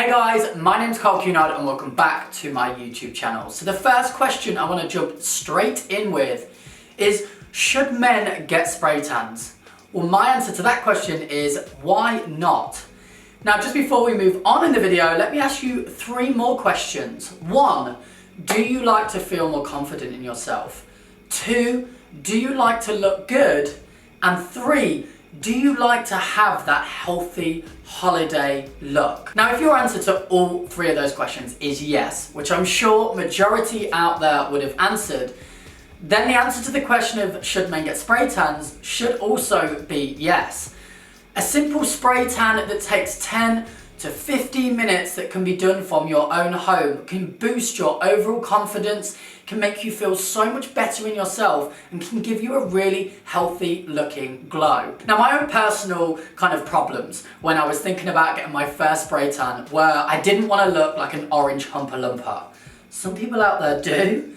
Hey guys, my name's Cunard and welcome back to my YouTube channel. So the first question I want to jump straight in with is, should men get spray tans? Well, my answer to that question is, why not? Now, just before we move on in the video, let me ask you 3 more questions. 1, do you like to feel more confident in yourself? 2, do you like to look good? And 3, do you like to have that healthy holiday look? Now, if your answer to all 3 of those questions is yes, which I'm sure majority out there would have answered, then the answer to the question of should men get spray tans should also be yes. A simple spray tan that takes 10 to 15 minutes that can be done from your own home can boost your overall confidence, can make you feel so much better in yourself, and can give you a really healthy looking glow. Now, my own personal kind of problems when I was thinking about getting my first spray tan were I didn't want to look like an orange Oompa Loompa. Some people out there do.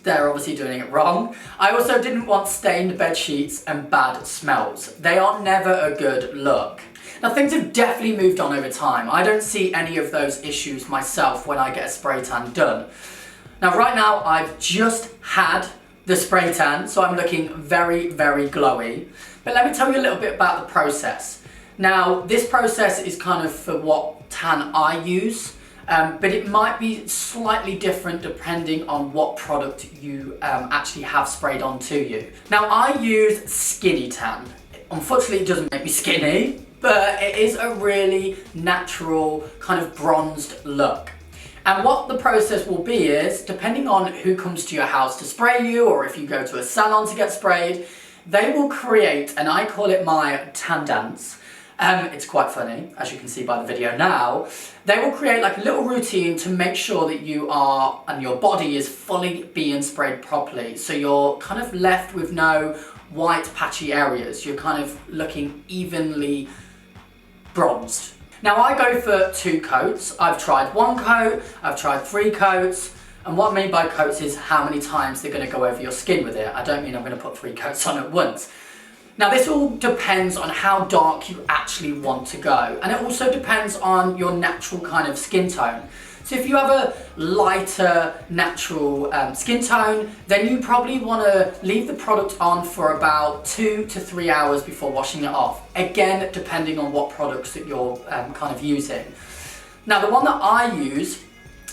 They're obviously doing it wrong. I also didn't want stained bed sheets and bad smells. They are never a good look. Now, things have definitely moved on over time. I don't see any of those issues myself when I get a spray tan done. Now, right now, I've just had the spray tan, so I'm looking very, very glowy. But let me tell you a little bit about the process. Now, this process is kind of for what tan I use, but it might be slightly different depending on what product you actually have sprayed onto you. Now, I use Skinny Tan. Unfortunately, it doesn't make me skinny, but it is a really natural kind of bronzed look. And what the process will be is, depending on who comes to your house to spray you, or if you go to a salon to get sprayed, they will create, and I call it my tan dance. It's quite funny, as you can see by the video now. They will create like a little routine to make sure that you are, and your body is fully being sprayed properly. So you're kind of left with no white patchy areas. You're kind of looking evenly bronzed. Now, I go for 2 coats. I've tried 1 coat, I've tried 3 coats, and what I mean by coats is how many times they're going to go over your skin with it. I don't mean I'm going to put 3 coats on at once. Now, this all depends on how dark you actually want to go, and it also depends on your natural kind of skin tone. So if you have a lighter natural skin tone, then you probably want to leave the product on for about 2 to 3 hours before washing it off. Again, depending on what products that you're kind of using. Now, the one that I use,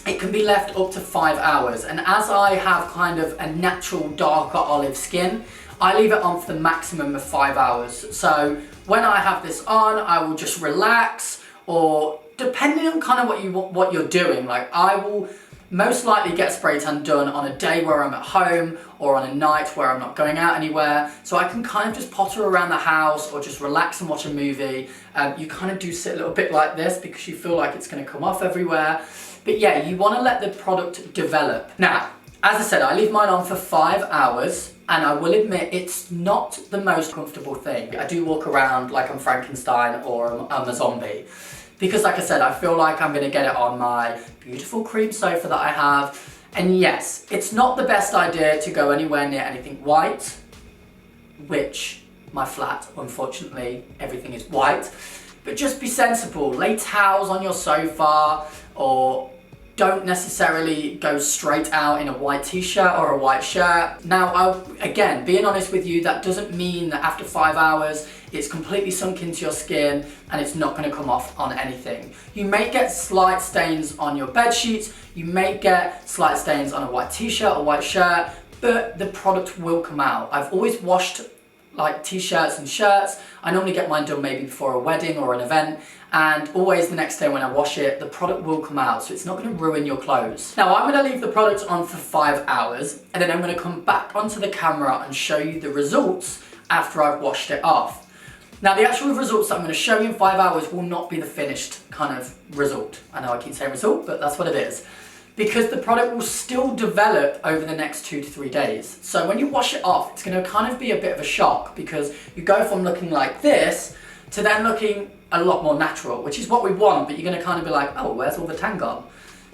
it can be left up to 5 hours. And as I have kind of a natural darker olive skin, I leave it on for the maximum of 5 hours. So when I have this on, I will just relax, or depending on kind of what you're doing, like I will most likely get spray tan done on a day where I'm at home or on a night where I'm not going out anywhere. So I can kind of just potter around the house or just relax and watch a movie. You kind of do sit a little bit like this because you feel like it's going to come off everywhere. But yeah, you want to let the product develop. Now, as I said, I leave mine on for 5 hours. And I will admit, it's not the most comfortable thing. I do walk around like I'm Frankenstein or I'm a zombie. Because like I said, I feel like I'm gonna get it on my beautiful cream sofa that I have. And yes, it's not the best idea to go anywhere near anything white, which my flat, unfortunately, everything is white. But just be sensible, lay towels on your sofa, or don't necessarily go straight out in a white t-shirt or a white shirt. Now, again, being honest with you, that doesn't mean that after 5 hours, it's completely sunk into your skin and it's not gonna come off on anything. You may get slight stains on your bed sheets, you may get slight stains on a white t-shirt or white shirt, but the product will come out. I've always washed like t-shirts and shirts. I normally get mine done maybe before a wedding or an event, and always the next day when I wash it, the product will come out, so it's not going to ruin your clothes. Now, I'm going to leave the product on for 5 hours, and then I'm going to come back onto the camera and show you the results after I've washed it off. Now, the actual results that I'm going to show you in 5 hours will not be the finished kind of result. I know I keep saying result, but that's what it is. Because the product will still develop over the next 2 to 3 days. So when you wash it off, it's going to kind of be a bit of a shock, because you go from looking like this to then looking a lot more natural, which is what we want, but you're going to kind of be like, oh, where's all the tan gone?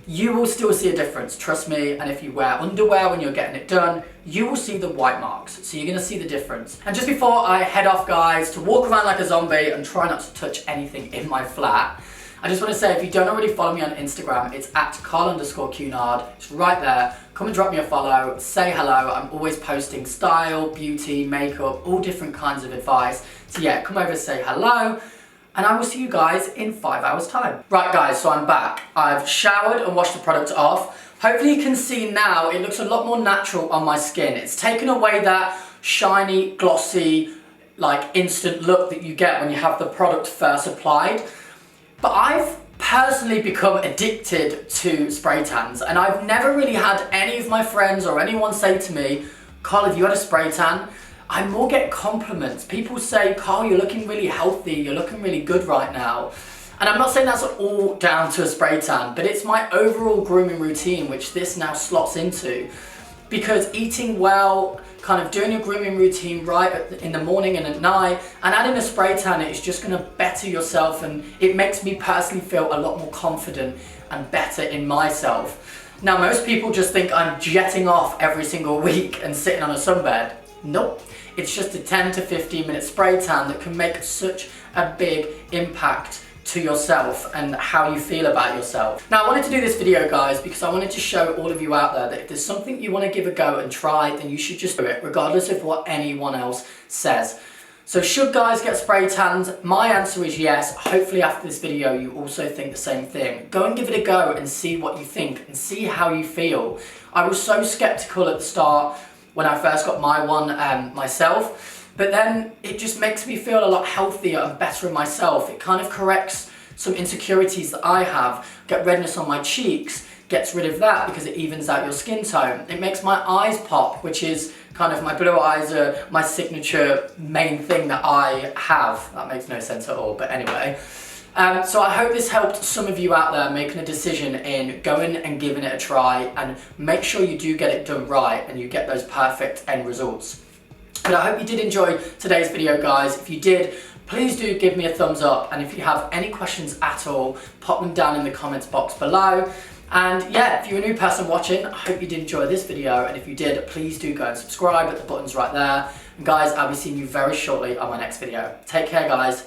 You will still see a difference, trust me, and if you wear underwear when you're getting it done, you will see the white marks, so you're going to see the difference. And just before I head off, guys, to walk around like a zombie and try not to touch anything in my flat, I just want to say, if you don't already follow me on Instagram, it's at Carl_Cunard. It's right there. Come and drop me a follow, say hello. I'm always posting style, beauty, makeup, all different kinds of advice. So yeah, come over, say hello, and I will see you guys in 5 hours time. Right guys, so I'm back. I've showered and washed the product off. Hopefully you can see now, it looks a lot more natural on my skin. It's taken away that shiny, glossy, like instant look that you get when you have the product first applied. But I've personally become addicted to spray tans, and I've never really had any of my friends or anyone say to me, Carl, have you had a spray tan? I more get compliments. People say, Carl, you're looking really healthy, you're looking really good right now. And I'm not saying that's all down to a spray tan, but it's my overall grooming routine, which this now slots into. Because eating well, kind of doing your grooming routine right in the morning and at night, and adding a spray tan is just going to better yourself, and it makes me personally feel a lot more confident and better in myself. Now, most people just think I'm jetting off every single week and sitting on a sunbed. Nope. It's just a 10 to 15 minute spray tan that can make such a big impact to yourself and how you feel about yourself. Now, I wanted to do this video, guys, because I wanted to show all of you out there that if there's something you want to give a go and try, then you should just do it, regardless of what anyone else says. So should guys get spray tans? My answer is yes. Hopefully after this video you also think the same thing. Go and give it a go and see what you think and see how you feel. I was so skeptical at the start when I first got my one myself. But then it just makes me feel a lot healthier and better in myself. It kind of corrects some insecurities that I have. Get redness on my cheeks, gets rid of that because it evens out your skin tone. It makes my eyes pop, which is kind of, my blue eyes are my signature main thing that I have. That makes no sense at all, but anyway. So I hope this helped some of you out there making a decision in going and giving it a try, and make sure you do get it done right and you get those perfect end results. But I hope you did enjoy today's video, guys. If you did, please do give me a thumbs up. And if you have any questions at all, pop them down in the comments box below. And yeah, if you're a new person watching, I hope you did enjoy this video. And if you did, please do go and subscribe. The button's right there. And guys, I'll be seeing you very shortly on my next video. Take care, guys.